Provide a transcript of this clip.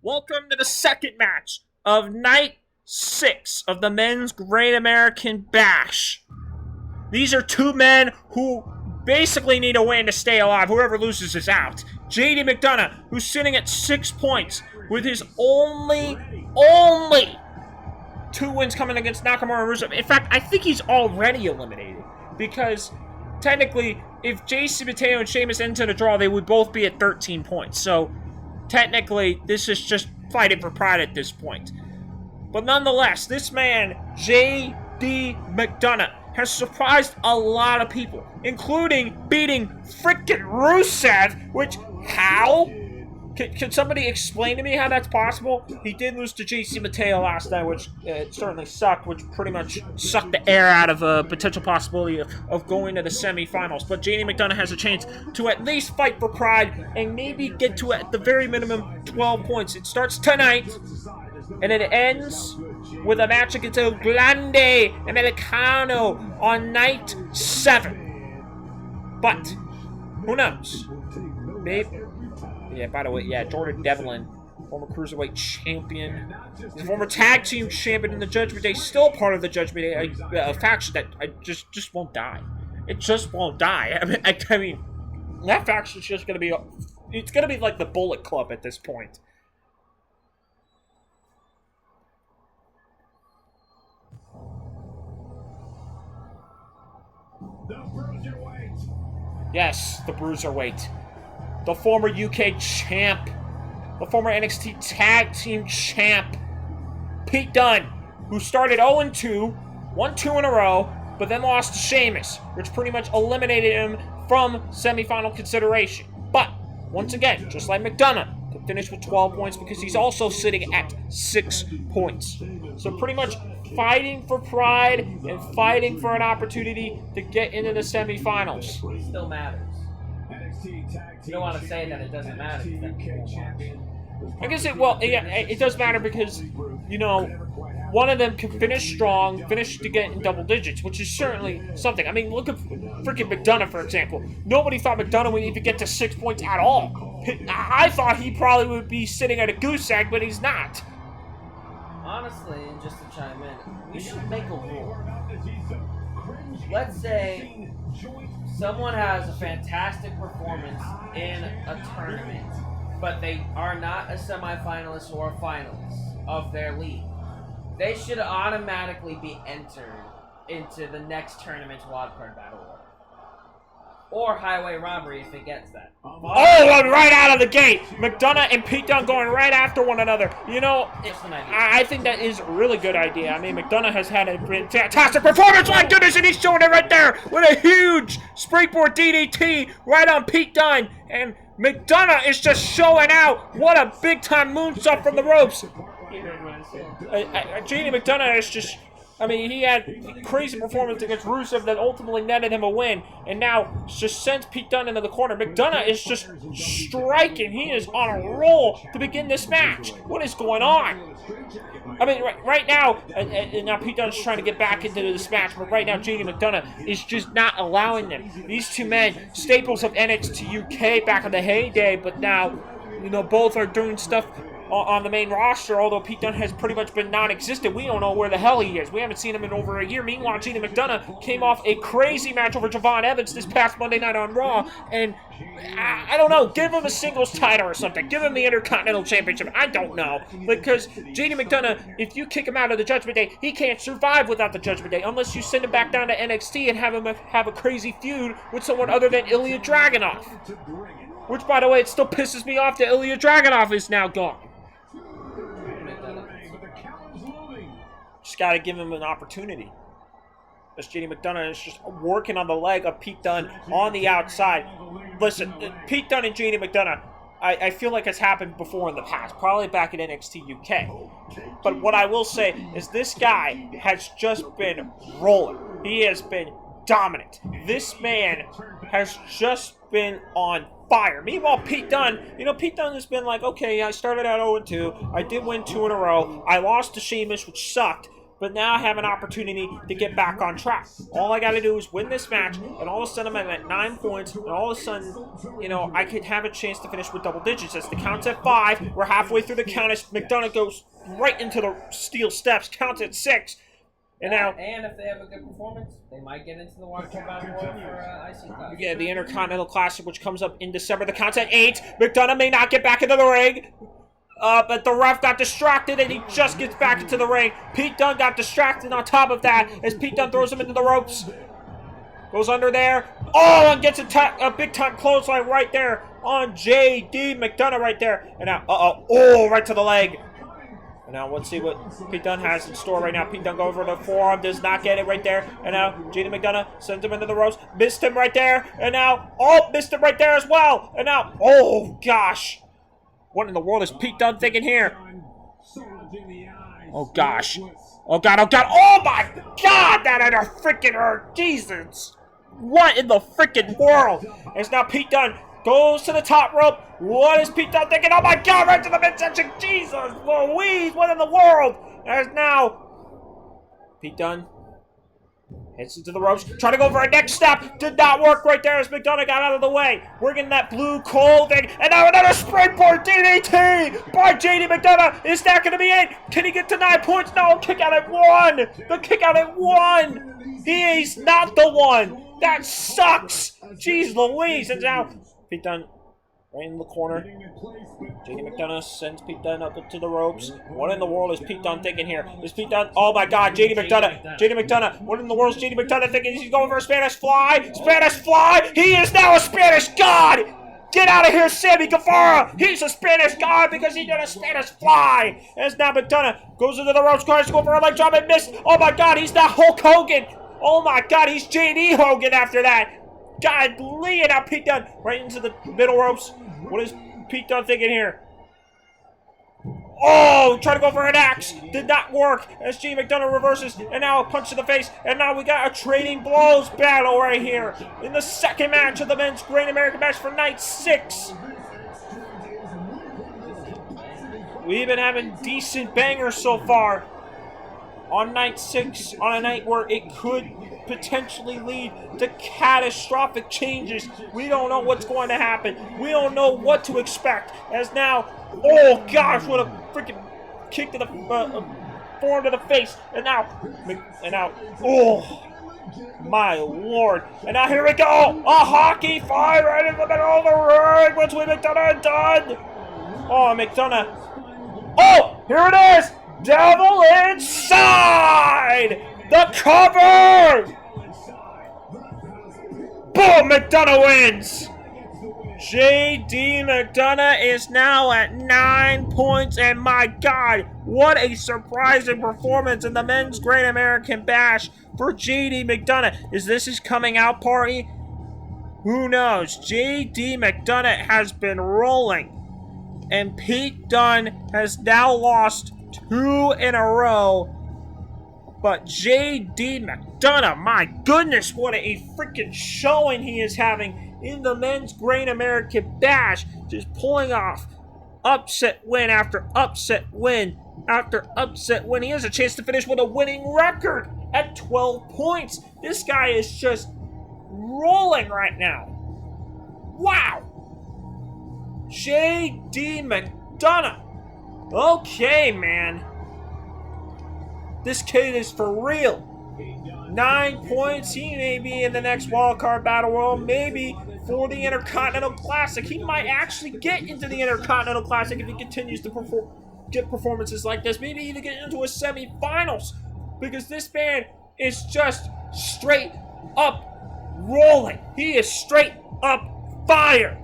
Welcome to the second match of Night 6 of the Men's Great American Bash. These are two men who basically need a win to stay alive. Whoever loses is out. JD McDonagh, who's sitting at 6 points with his only 2 wins coming against Nakamura and Rusev. In fact, I think he's already eliminated because technically, if JC Mateo and Sheamus enter a draw, they would both be at 13 points. So technically, this is just fighting for pride at this point. But nonetheless, this man, JD McDonagh, has surprised a lot of people, including beating frickin' Rusev, which, how? Can somebody explain to me how that's possible? He did lose to JC Mateo last night, which certainly sucked, which pretty much sucked the air out of a potential possibility of going to the semifinals. But JD McDonagh has a chance to at least fight for pride and maybe get to, at the very minimum, 12 points. It starts tonight, and it ends with a match against El Grande Americano on night 7. But, who knows? Maybe. Yeah, by the way, Jordan Devlin, former Cruiserweight champion, former tag team champion in the Judgment Day, still part of the Judgment Day, a faction that just won't die. It just won't die. I mean, that faction's just gonna be, it's gonna be like the Bullet Club at this point. Yes, the Bruiserweight. The former UK champ, the former NXT Tag Team champ, Pete Dunne, who started 0-2, won 2 in a row, but then lost to Sheamus, which pretty much eliminated him from semifinal consideration. But, once again, just like McDonagh, could finish with 12 points because he's also sitting at 6 points. So pretty much fighting for pride and fighting for an opportunity to get into the semifinals. Still matters. You don't want to say that it doesn't matter. I guess it does matter because, you know, one of them can finish strong, finish to get in double digits, which is certainly something. I mean, look at freaking McDonagh, for example. Nobody thought McDonagh would even get to 6 points at all. I thought he probably would be sitting at a goose egg, but he's not. Honestly, and just to chime in, we should make a rule. Let's say someone has a fantastic performance in a tournament, but they are not a semifinalist or a finalist of their league. They should automatically be entered into the next tournament's wildcard battle order. Or highway robbery if it gets that. Oh, right out of the gate! McDonagh and Pete Dunne going right after one another. You know, I think that is a really good idea. I mean, McDonagh has had a fantastic performance, my goodness, and he's showing it right there with a huge springboard DDT right on Pete Dunne. And McDonagh is just showing out what a big-time moonsault from the ropes. JD McDonagh is just... I mean, he had a crazy performance against Rusev that ultimately netted him a win, and now just sends Pete Dunne into the corner. McDonagh is just striking. He is on a roll to begin this match. What is going on? I mean, right now, and now Pete Dunne's trying to get back into this match, but right now JD McDonagh is just not allowing them. These two men, staples of NXT UK back in the heyday, but now, you know, both are doing stuff on the main roster, although Pete Dunne has pretty much been non-existent. We don't know where the hell he is. We haven't seen him in over a year. Meanwhile, JD McDonagh came off a crazy match over Javon Evans this past Monday night on Raw, and I don't know, give him a singles title or something. Give him the Intercontinental Championship. I don't know, because JD McDonagh, if you kick him out of the Judgment Day, he can't survive without the Judgment Day unless you send him back down to NXT and have him have a crazy feud with someone other than Ilya Dragunov. Which, by the way, it still pisses me off that Ilya Dragunov is now gone. Just got to give him an opportunity. As JD McDonagh is just working on the leg of Pete Dunne on the outside. Listen, Pete Dunne and JD McDonagh, I feel like it's happened before in the past, probably back at NXT UK. But what I will say is this guy has just been rolling. He has been dominant. This man has just been on fire. Meanwhile, Pete Dunne, Pete Dunne has been like, okay, I started out 0-2. I did win 2 in a row. I lost to Sheamus, which sucked. but now I have an opportunity to get back on track. All I got to do is win this match, and all of a sudden I'm at 9 points, and all of a sudden, you know, I could have a chance to finish with double digits. As the count's at 5, we're halfway through the count as McDonagh goes right into the steel steps, counts at 6. And now, and if they have a good performance, they might get into the Wildcard Battle Royal for IC Classic. Yeah, the Intercontinental Classic, which comes up in December. The count's at 8. McDonagh may not get back into the ring. But the ref got distracted, and he just gets back into the ring. Pete Dunne got distracted on top of that as Pete Dunne throws him into the ropes. Goes under there. Oh, and gets a big-time clothesline right there on J.D. McDonagh right there. And now, oh, right to the leg. And now let's see what Pete Dunne has in store right now. Pete Dunne goes over the forearm, does not get it right there. And now J.D. McDonagh sends him into the ropes. Missed him right there. And now, oh, missed him right there as well. And now, oh, gosh. What in the world is Pete Dunne thinking here? Oh, gosh. Oh, God, oh, God. Oh, my God, that had a freaking hurt. Jesus. What in the freaking world? As now Pete Dunne goes to the top rope. What is Pete Dunne thinking? Oh, my God, right to the midsection. Jesus Louise, what in the world? As now Pete Dunne heads into the ropes, trying to go for a neck snap. Did not work right there as McDonagh got out of the way. Working that blue clothing. And now another springboard DDT by J.D. McDonagh. Is that going to be it? Can he get to 9 points? No, kick out at 1. The kick out at 1. He is not the one. That sucks. Jeez Louise. And now Pete Dunne right in the corner. J.D. McDonagh sends Pete Dunne up to the ropes. What in the world is Pete Dunne thinking here? Is Pete Dunne... Oh, my God. J.D. McDonagh. J.D. McDonagh. What in the world is J.D. McDonagh thinking? He's going for a Spanish fly. Spanish fly. He is now a Spanish God. Get out of here, Sammy Guevara. He's a Spanish God because he did a Spanish fly. As now McDonagh goes into the ropes, tries to go for a leg drop and missed. Oh, my God. He's now Hulk Hogan. Oh, my God. He's J.D. Hogan after that. God, Lee, and now Pete Dunne right into the middle ropes. What is Pete Dunne thinking here? Oh, trying to go for an axe. Did not work as J.D. McDonagh reverses. And now a punch to the face. And now we got a trading blows battle right here in the second match of the Men's Great American Bash for night 6. We've been having decent bangers so far on night 6, on a night where it could potentially lead to catastrophic changes. We don't know what's going to happen. We don't know what to expect. As now, oh gosh, what a freaking kick to the forearm to the face. And now, oh my Lord. And now here we go. A hockey fight right in the middle of the ring between McDonagh and Dunne. Oh, McDonagh. Oh, here it is. Devil inside. The cover! Boom! McDonagh wins! J.D. McDonagh is now at 9 points, and my God, what a surprising performance in the Men's Great American Bash for J.D. McDonagh. Is this his coming out party? Who knows? J.D. McDonagh has been rolling, and Pete Dunne has now lost 2 in a row. But J.D. McDonagh, my goodness, what a freaking showing he is having in the Men's Great American Bash. Just pulling off upset win after upset win after upset win. He has a chance to finish with a winning record at 12 points. This guy is just rolling right now. Wow. J.D. McDonagh. Okay, man. This kid is for real. 9 points. He may be in the next wildcard battle royal. Maybe for the Intercontinental Classic. He might actually get into the Intercontinental Classic if he continues to get performances like this. Maybe even get into a semifinals. Because this man is just straight up rolling. He is straight up fire.